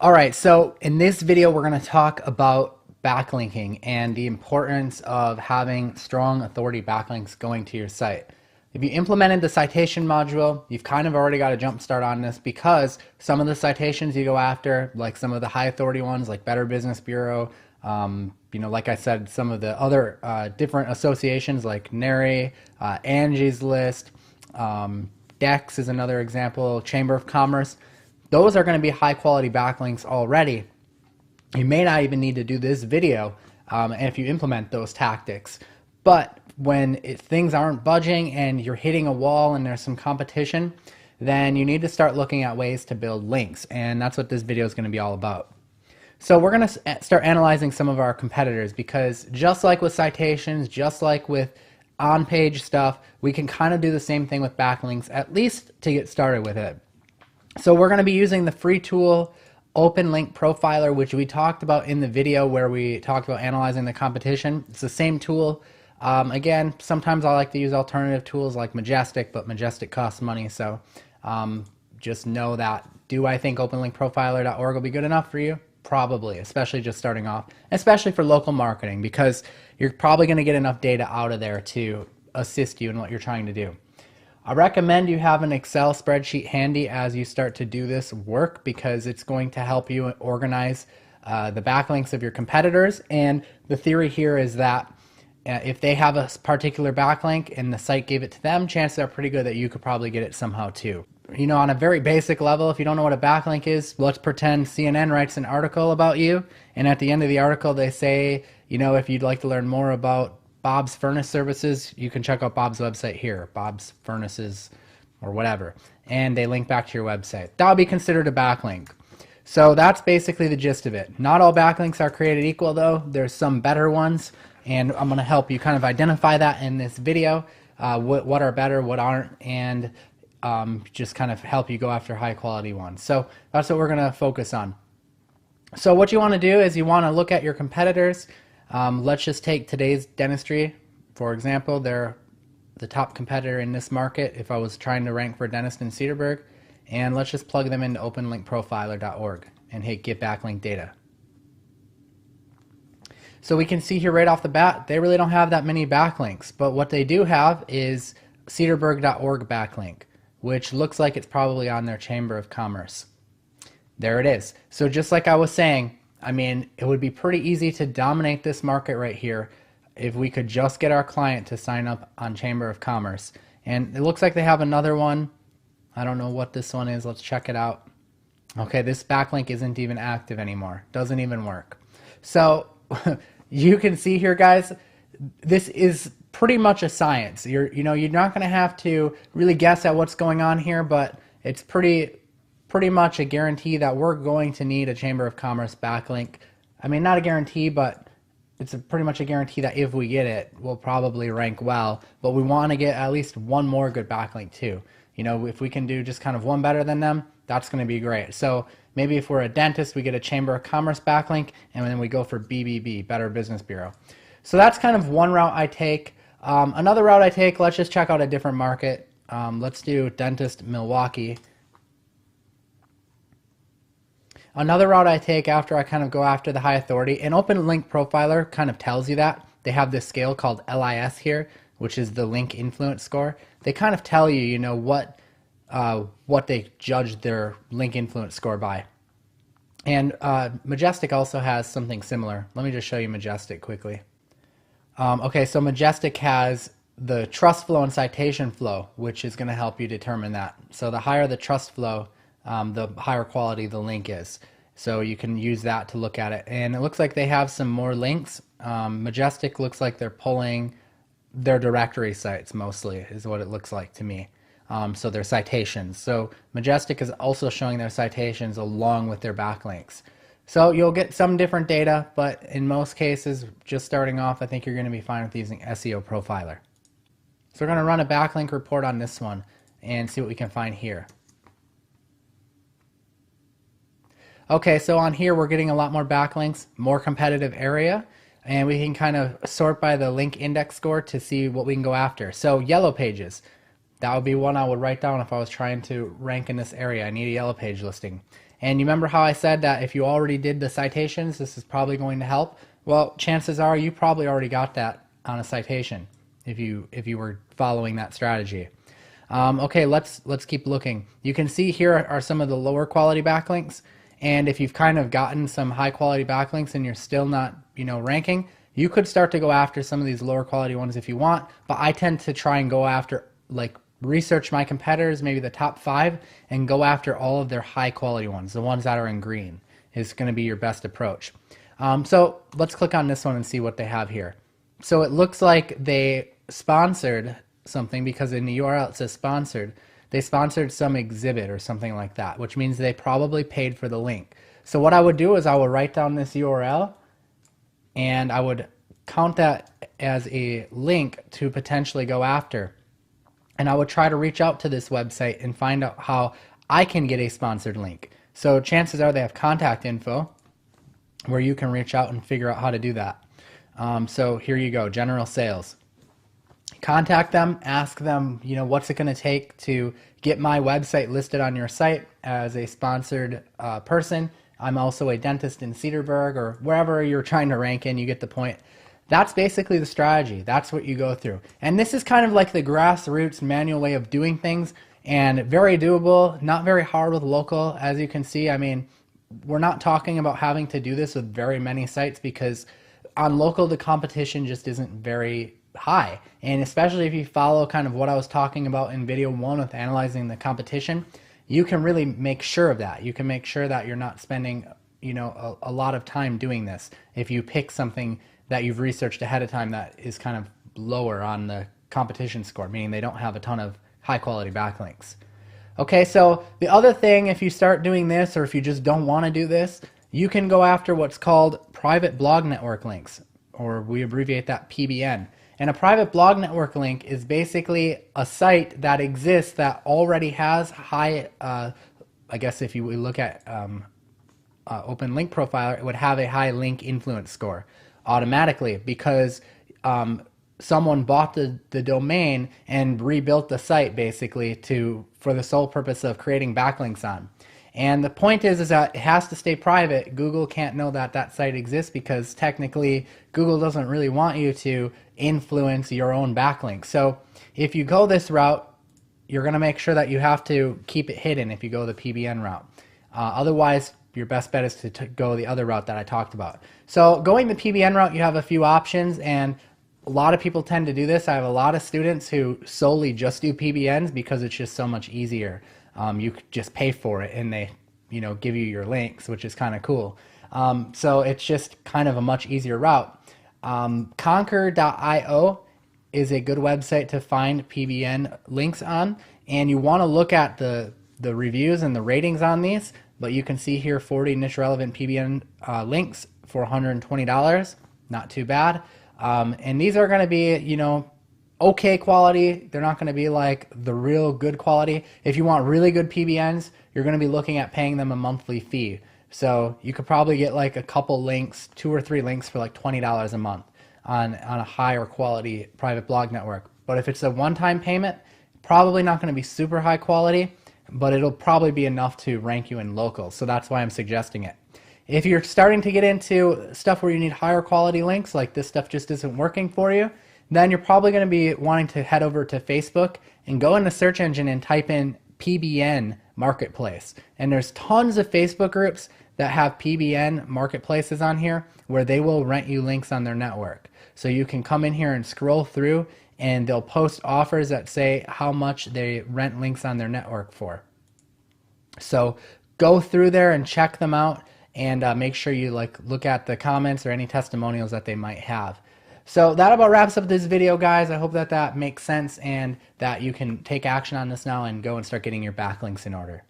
All right, so in this video, we're going to talk about backlinking and the importance of having strong authority backlinks going to your site. If you implemented the citation module, you've kind of already got a jump start on this because some of the citations you go after, like some of the high authority ones like Better Business Bureau, like I said, some of the other different associations like NARI, Angie's List, DEX is another example, Chamber of Commerce. Those are going to be high quality backlinks already. You may not even need to do this video if you implement those tactics. But when things aren't budging and you're hitting a wall and there's some competition, then you need to start looking at ways to build links. And that's what this video is going to be all about. So we're going to start analyzing some of our competitors because just like with citations, just like with on-page stuff, we can kind of do the same thing with backlinks, at least to get started with it. So we're going to be using the free tool Open Link Profiler, which we talked about in the video where we talked about analyzing the competition. It's the same tool. Again, sometimes I like to use alternative tools like Majestic, but Majestic costs money. So just know that. Do I think openlinkprofiler.org will be good enough for you? Probably, especially just starting off, especially for local marketing, because you're probably going to get enough data out of there to assist you in what you're trying to do. I recommend you have an Excel spreadsheet handy as you start to do this work because it's going to help you organize the backlinks of your competitors. And the theory here is that if they have a particular backlink and the site gave it to them, chances are pretty good that you could probably get it somehow too. You know, on a very basic level, if you don't know what a backlink is, let's pretend CNN writes an article about you, and at the end of the article they say, you know, if you'd like to learn more about Bob's Furnace Services, you can check out Bob's website here, Bob's Furnaces or whatever, and they link back to your website. That would be considered a backlink. So that's basically the gist of it. Not all backlinks are created equal though. There's some better ones, and I'm going to help you kind of identify that in this video, what are better, what aren't, and just kind of help you go after high quality ones. So that's what we're going to focus on. So what you want to do is you want to look at your competitors. Let's just take today's dentistry, for example. They're the top competitor in this market if I was trying to rank for dentist in Cedarburg. And let's just plug them into openlinkprofiler.org and hit get backlink data. So we can see here right off the bat, they really don't have that many backlinks, but what they do have is cedarburg.org backlink, which looks like it's probably on their Chamber of Commerce. There it is. So just like I was saying, I mean, it would be pretty easy to dominate this market right here if we could just get our client to sign up on Chamber of Commerce. And it looks like they have another one. I don't know what this one is. Let's check it out. Okay, this backlink isn't even active anymore. Doesn't even work. So you can see here, guys, this is pretty much a science. You're not going to have to really guess at what's going on here, but it's pretty much a guarantee that we're going to need a Chamber of Commerce backlink. I mean, not a guarantee, but it's pretty much a guarantee that if we get it, we'll probably rank well, but we want to get at least one more good backlink too. You know, if we can do just kind of one better than them, that's going to be great. So maybe if we're a dentist, we get a Chamber of Commerce backlink, and then we go for BBB, Better Business Bureau. So that's kind of one route I take. Another route I take, let's just check out a different market. Let's do Dentist Milwaukee. Another route I take after I kind of go after the high authority, and Open Link Profiler kind of tells you that. They have this scale called LIS here, which is the link influence score. They kind of tell you, you know, what they judge their link influence score by. And Majestic also has something similar. Let me just show you Majestic quickly. Okay, so Majestic has the trust flow and citation flow, which is going to help you determine that. So the higher the trust flow, the higher quality the link is. So you can use that to look at it. And it looks like they have some more links. Majestic looks like they're pulling their directory sites mostly, is what it looks like to me. So their citations. So Majestic is also showing their citations along with their backlinks. So you'll get some different data, but in most cases, just starting off, I think you're going to be fine with using SEO Profiler. So we're going to run a backlink report on this one and see what we can find here. Okay, so on here we're getting a lot more backlinks, more competitive area, and we can kind of sort by the link index score to see what we can go after. So Yellow Pages, that would be one I would write down if I was trying to rank in this area. I need a Yellow Page listing. And you remember how I said that if you already did the citations, this is probably going to help? Well, chances are you probably already got that on a citation if you were following that strategy. Okay, let's keep looking. You can see here are some of the lower quality backlinks, and if you've kind of gotten some high quality backlinks and you're still not, ranking, you could start to go after some of these lower quality ones if you want, but I tend to try and go after, like, research my competitors, maybe the top 5, and go after all of their high quality ones, the ones that are in green is going to be your best approach. So let's click on this one and see what they have here. So it looks like they sponsored something, because in the URL it says sponsored. They sponsored some exhibit or something like that, which means they probably paid for the link. So what I would do is I would write down this URL and I would count that as a link to potentially go after. And I would try to reach out to this website and find out how I can get a sponsored link. So chances are they have contact info where you can reach out and figure out how to do that. So here you go, general sales. Contact them, ask them, what's it going to take to get my website listed on your site as a sponsored person. I'm also a dentist in Cedarburg, or wherever you're trying to rank in, you get the point. That's basically the strategy. That's what you go through. And this is kind of like the grassroots manual way of doing things, and very doable, not very hard with local. As you can see, I mean, we're not talking about having to do this with very many sites, because on local the competition just isn't very high. And especially if you follow kind of what I was talking about in video 1 with analyzing the competition, you can really make sure of that. You can make sure that you're not spending, a lot of time doing this if you pick something that you've researched ahead of time that is kind of lower on the competition score, meaning they don't have a ton of high quality backlinks. Okay, so the other thing, if you start doing this, or if you just don't want to do this, you can go after what's called private blog network links, or we abbreviate that PBN. And a private blog network link is basically a site that exists that already has high, I guess if you look at Open Link Profiler, it would have a high link influence score automatically, because someone bought the domain and rebuilt the site basically for the sole purpose of creating backlinks on. And the point is that it has to stay private. Google can't know that that site exists, because technically Google doesn't really want you to influence your own backlinks. So if you go this route, you're going to make sure that you have to keep it hidden if you go the PBN route. Otherwise, your best bet is to go the other route that I talked about. So going the PBN route, you have a few options, and a lot of people tend to do this. I have a lot of students who solely just do PBNs because it's just so much easier. You just pay for it and they give you your links, which is kind of cool. So it's just kind of a much easier route. Conquer.io is a good website to find PBN links on, and you want to look at the reviews and the ratings on these. But you can see here 40 niche relevant PBN links for $120. Not too bad. And these are going to be, okay quality. They're not going to be like the real good quality. If you want really good PBNs, you're going to be looking at paying them a monthly fee. So you could probably get like a couple links, 2 or 3 links for like $20 a month on a higher quality private blog network. But if it's a one-time payment, probably not going to be super high quality, but it'll probably be enough to rank you in local. So that's why I'm suggesting it. If you're starting to get into stuff where you need higher quality links, like this stuff just isn't working for you, then you're probably going to be wanting to head over to Facebook and go in the search engine and type in PBN Marketplace. And there's tons of Facebook groups that have PBN marketplaces on here where they will rent you links on their network. So you can come in here and scroll through, and they'll post offers that say how much they rent links on their network for. So go through there and check them out, and make sure you look at the comments or any testimonials that they might have. So that about wraps up this video, guys. I hope that makes sense and that you can take action on this now and go and start getting your backlinks in order.